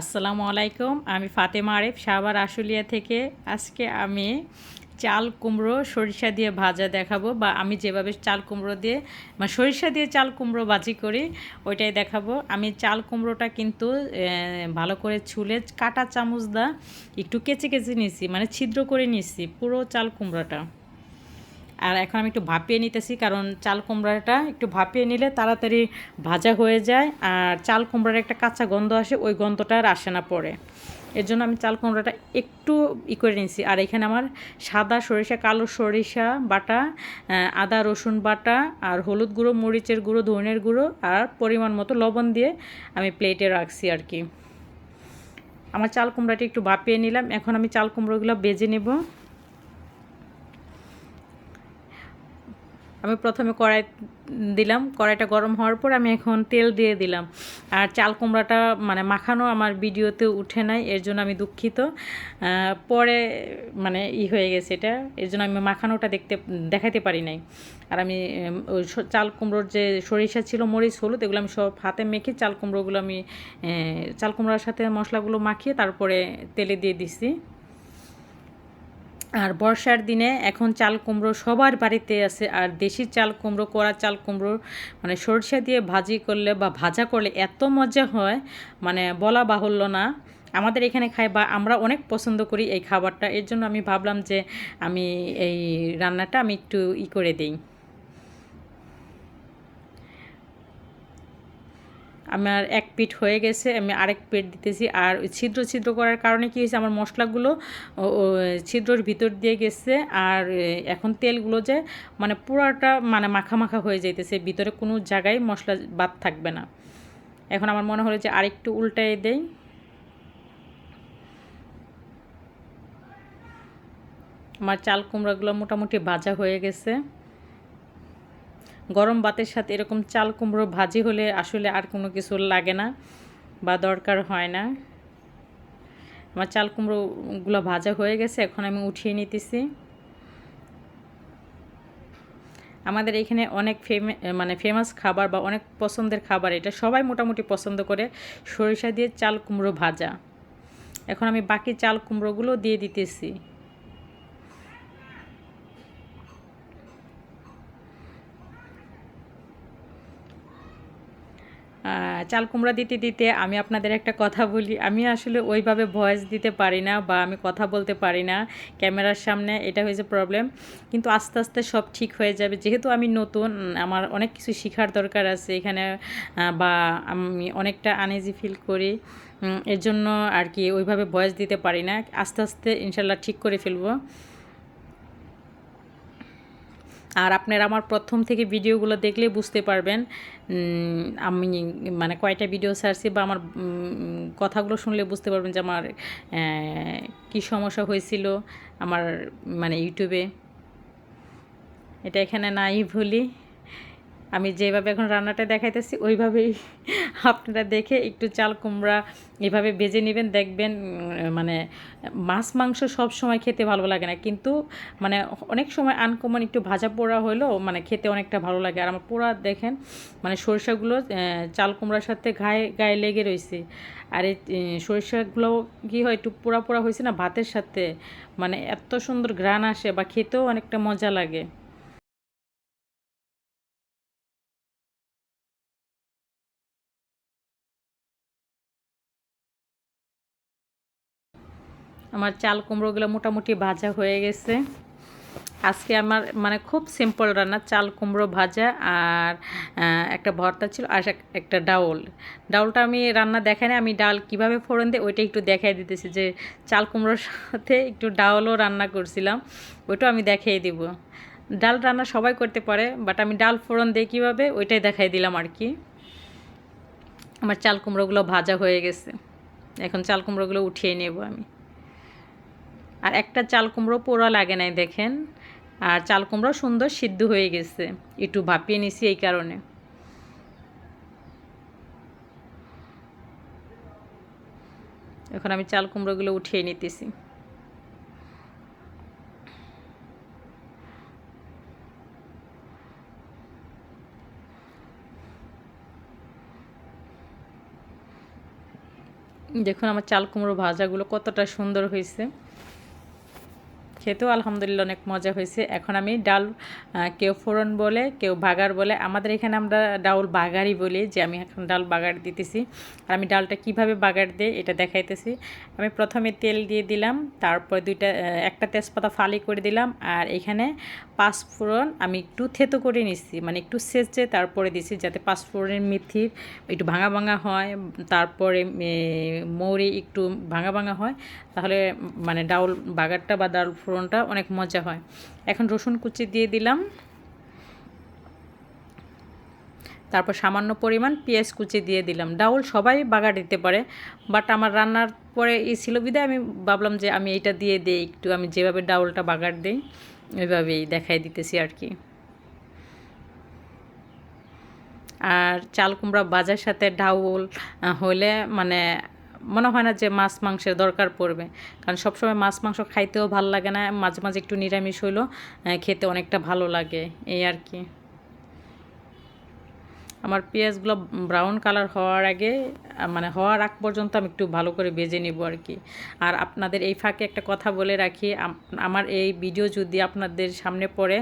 আসসালামু আলাইকুম। আমি ফাতেমা আরিফ সাভার আশুলিয়া থেকে। আজকে আমি চাল কুমড়ো সরিষা দিয়ে ভাজা দেখাবো, বা আমি যেভাবে চাল কুমড়ো দিয়ে সরিষা দিয়ে চাল কুমড়ো ভাজি করি ওইটাই দেখাবো। আমি চাল কুমড়োটা কিন্তু ভালো করে ছুলে কাঁটা চামচ দা একটু কেচে কেচে নিছি, মানে ছিদ্র করে নিছি পুরো চাল কুমড়োটা। আর এখন আমি একটু ভাপিয়ে নিতেছি, কারণ চাল কুমড়াটা একটু ভাপিয়ে নিলে তাড়াতাড়ি ভাজা হয়ে যায়, আর চাল কুমড়ার একটা কাঁচা গন্ধ আসে, ওই গন্ধটা আর আসে না পরে। এর জন্য আমি চাল কুমড়াটা একটু করে নিয়েছি। আর এখানে আমার সাদা সরিষা, কালো সরিষা বাটা, আদা রসুন বাটা, আর হলুদ গুঁড়ো, মরিচের গুঁড়ো, ধনের গুঁড়ো, আর পরিমাণ মতো লবণ দিয়ে আমি প্লেটে রাখছি আর কি। আমার চাল কুমড়াটা একটু ভাপিয়ে নিলাম, এখন আমি চাল কুমড়োগুলো ভেজে নেব। আমি প্রথমে কড়াই দিলাম, কড়াইটা গরম হওয়ার পর আমি এখন তেল দিয়ে দিলাম। আর চাল কুমড়াটা মাখানো আমার ভিডিওতে উঠে নাই, এর জন্য আমি দুঃখিত। পরে হয়ে গেছে এটা, এর জন্য আমি মাখানোটা দেখাতে পারি নাই। আর আমি ওই চাল কুমড়োর যে সরিষা ছিল, মরিচ, হলুদ, এগুলো আমি সব হাতে মেখে চাল কুমড়োগুলো আমি চাল কুমড়োর সাথে মশলাগুলো মাখিয়ে তারপরে তেলে দিয়ে দিছি। আর বর্ষার দিনে এখন চাল কুমড়ো সবার বাড়িতে আছে, আর দেশি চাল কুমড়ো, কড়া চাল কুমড়ো সরষে দিয়ে ভাজি করলে বা ভাজা করলে এত মজা হয়, বলা বাহুল্য না। আমাদের এখানে খাই, বা আমরা অনেক পছন্দ করি এই খাবারটা। এর জন্য আমি ভাবলাম যে আমি এই রান্নাটা আমি একটু করে দিই। আমার এক পিঠ হয়ে গেছে, আমি আরেক পিঠ দিতেছি। আর ওই ছিদ্র ছিদ্র করার কারণে কী হয়েছে, আমার মশলাগুলো ছিদ্রর ভিতর দিয়ে গেছে। আর এখন তেলগুলো যে পুরাটা মাখা মাখা হয়ে যাইতেছে, ভিতরে কোনো জায়গায় মশলা বাদ থাকবে না। এখন আমার মনে হলো যে আরেকটু উল্টাই দেই। আমার চাল কুমড়াগুলো মোটামুটি ভাজা হয়ে গেছে। গরম ভাতের সাথে এরকম চাল কুমড়ো ভাজি হলে আসলে আর কোনো কিছু লাগে না বা দরকার হয় না। আমার চাল কুমড়োগুলো ভাজা হয়ে গেছে, এখন আমি উঠিয়ে নিতেছি। আমাদের এখানে অনেক ফেমাস খাবার বা অনেক পছন্দের খাবার, এটা সবাই মোটামুটি পছন্দ করে, সরিষা দিয়ে চাল কুমড়ো ভাজা। এখন আমি বাকি চাল কুমড়োগুলো দিয়ে দিতেছি। চাল কুমড়া দিতে দিতে আমি আপনাদের একটা কথা বলি, আমি আসলে ওইভাবে ভয়েস দিতে পারি না, বা আমি কথা বলতে পারি না ক্যামেরার সামনে, এটা হয়েছে প্রবলেম। কিন্তু আস্তে আস্তে সব ঠিক হয়ে যাবে, যেহেতু আমি নতুন, আমার অনেক কিছু শেখার দরকার আছে এখানে, বা আমি অনেকটা আনইজি ফিল করি। এর জন্য আর কি ওইভাবে ভয়েস দিতে পারি না। আস্তে আস্তে ইনশাল্লাহ ঠিক করে ফেলবো। আর আপনারা আমার প্রথম থেকে ভিডিওগুলো দেখলে বুঝতে পারবেন আমি কয়টা ভিডিও ছাড়ছি, বা আমার কথাগুলো শুনলে বুঝতে পারবেন যে আমার কী সমস্যা হয়েছিল আমার ইউটিউবে। এটা এখানে নাই বলি, আমি যেভাবে এখন রান্নাটা দেখাইতেছি ওইভাবেই আপনারা দেখে একটু চাল কুমড়া এভাবে ভেজে নেবেন, দেখবেন মাছ মাংস সব সময় খেতে ভালো লাগে না, কিন্তু অনেক সময় আনকমন একটু ভাজা পোড়া হলেও খেতে অনেকটা ভালো লাগে। আর আমার পোড়া দেখেন সরিষাগুলো চাল কুমড়ার সাথে গায়ে গায়ে লেগে রয়েছে। আর এই সরিষাগুলো কী হয়, একটু পোড়া পোড়া হয়েছে না ভাতের সাথে, এত সুন্দর ঘ্রাণ আসে, বা খেতেও অনেকটা মজা লাগে। আমার চাল কুমড়োগুলো মোটামুটি ভাজা হয়ে গেছে। আজকে আমার খুব সিম্পল রান্না, চাল কুমড়ো ভাজা, আর একটা ভর্তা ছিল, আর একটা ডাউলটা আমি রান্না দেখাই না, আমি ডাল কিভাবে ফোড়ন দিই ওইটা একটু দেখাই দিতেছি, যে চাল কুমড়োর সাথে একটু ডাউলও রান্না করছিলাম, ওইটাও আমি দেখিয়ে দিব। ডাল রান্না সবাই করতে পারে, বাট আমি ডাল ফোড়ন দিই কীভাবে ওইটাই দেখাই দিলাম আর কি। আমার চাল কুমড়োগুলো ভাজা হয়ে গেছে, এখন চাল কুমড়োগুলো উঠিয়ে নেব আমি। আর একটা চাল কুমড়ো পোড়া লাগে নাই দেখেন, আর চাল কুমড়ো সুন্দর সিদ্ধ হয়ে গেছে, একটু ভাপিয়ে নিছি এই কারণে। এখন আমি চাল কুমড়োগুলো উঠিয়ে নিতেছি। দেখুন আমার চাল কুমড়ো ভাজাগুলো কতটা সুন্দর হয়েছে, খেতেও আলহামদুলিল্লাহ অনেক মজা হয়েছে। এখন আমি ডাল, কেউ ফোড়ন বলে কেউ বাগার বলে, আমাদের এখানে আমরা ডাউল বাগারই বলি, যে আমি এখন ডাল বাগার দিতেছি। আর আমি ডালটা কিভাবে বাগার দিই এটা দেখাইতেছি। আমি প্রথমে তেল দিয়ে দিলাম, তারপর একটা তেজপাতা ফালি করে দিলাম, আর এখানে পাঁচফোড়ন আমি একটু থেতো করে নিচ্ছি, মানে একটু সেচে তারপরে দিছি, যাতে পাঁচফোড়নের মেথির একটু ভাঙা ভাঙা হয়, তারপরে মৌরি একটু ভাঙা ভাঙা হয়, তাহলে মানে ডাউল বাগারটা বা ডাউল ফোড়নটা অনেক মজা হয়। এখন রসুন কুচি দিয়ে দিলাম, তারপর সামান্য পরিমাণ পেঁয়াজ কুচি দিয়ে দিলাম। ডাউল সবাই বাগার দিতে পারে, বাট আমার রান্নার পরে এই ছিল বিধায় আমি ভাবলাম যে আমি এইটা দিয়ে দিই একটু, আমি যেভাবে ডাউলটা বাগার দিই ওইভাবেই দেখাই দিতেছি আর কি। আর চাল কুমড়া ভাজার সাথে ডাউল হলে মানে মনে হয় না যে মাছ মাংসের দরকার পড়বে, কারণ সবসময় মাছ মাংস খাইতেও ভালো লাগে না, মাঝে মাঝে একটু নিরামিষ হইলেও খেতে অনেকটা ভালো লাগে, এই আর কি। আমার পেঁয়াজগুলো ব্রাউন কালার হওয়ার আগে, মানে হওয়ার আগ পর্যন্ত আমি একটু ভালো করে ভেজে নিব আর কি। আর আপনাদের এই ফাঁকে একটা কথা বলে রাখি, আমার এই ভিডিও যদি আপনাদের সামনে পড়ে,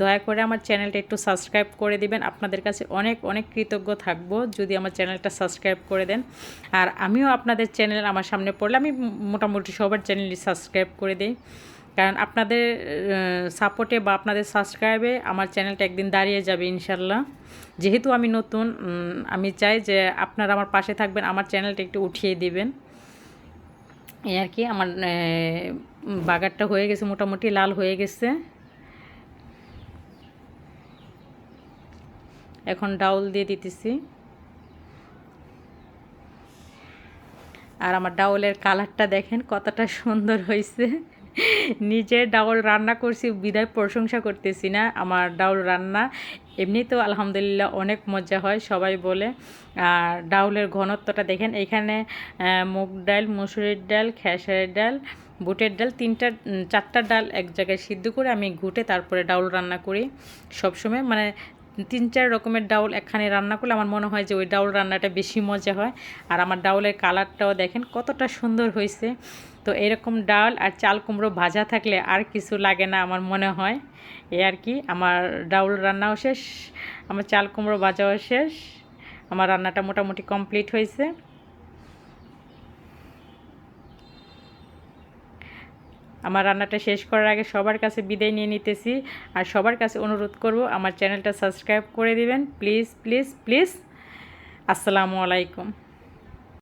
দয়া করে আমার চ্যানেলটা একটু সাবস্ক্রাইব করে দিবেন। আপনাদের কাছে অনেক অনেক কৃতজ্ঞ থাকবো যদি আমার চ্যানেলটা সাবস্ক্রাইব করে দেন। আর আমিও আপনাদের চ্যানেল আমার সামনে পড়লে আমি মোটামুটি সবার চ্যানেলই সাবস্ক্রাইব করে দিই, কারণ আপনাদের সাপোর্টে বা আপনাদের সাবস্ক্রাইবে আমার চ্যানেলটা একদিন দাঁড়িয়ে যাবে ইনশাল্লাহ। যেহেতু আমি নতুন, আমি চাই যে আপনারা আমার পাশে থাকবেন, আমার চ্যানেলটা একটু উঠিয়ে দিবেন, এই আর কি। আমার বাগারটা হয়ে গেছে, মোটামুটি লাল হয়ে গেছে। এখন ডাউল দিয়ে দিতেছি, আর আমার ডাউলের কালারটা দেখেন কতটা সুন্দর হয়েছে। নিজে ডাউল রান্না করছি বিদায় প্রশংসা করতেছি না, আমার ডাউল রান্না এমনিতেও আলহামদুলিল্লাহ অনেক মজা হয়, সবাই বলে। আর ডাউলের ঘনত্বটা দেখেন, এখানে মুগ ডাল, মসুরির ডাল, খেসারির ডাল, বুটের ডাল, চারটা ডাল এক জায়গায় সিদ্ধ করে আমি ঘুটে তারপরে ডাউল রান্না করি সবসময়। মানে 3-4 রকমের ডাউল একখানে রান্না করলে আমার মনে হয় যে ওই ডাউল রান্নাটা বেশি মজা হয়। আর আমার ডাউলের কালারটাও দেখেন কতটা সুন্দর হয়েছে। তো এরকম ডাল আর চাল কুমড়ো ভাজা থাকলে আর কিছু লাগে না আমার মনে হয়, এই আর কি। আমার ডাউল রান্নাও শেষ, আমার চাল কুমড়ো ভাজাও শেষ, আমার রান্নাটা মোটামুটি কমপ্লিট হয়েছে। আমার রান্নাটা শেষ করার আগে সবার কাছে বিদায় নিয়ে নিতেছি, আর সবার কাছে অনুরোধ করব আমার চ্যানেলটা সাবস্ক্রাইব করে দিবেন প্লিজ প্লিজ প্লিজ। আসসালামু আলাইকুম।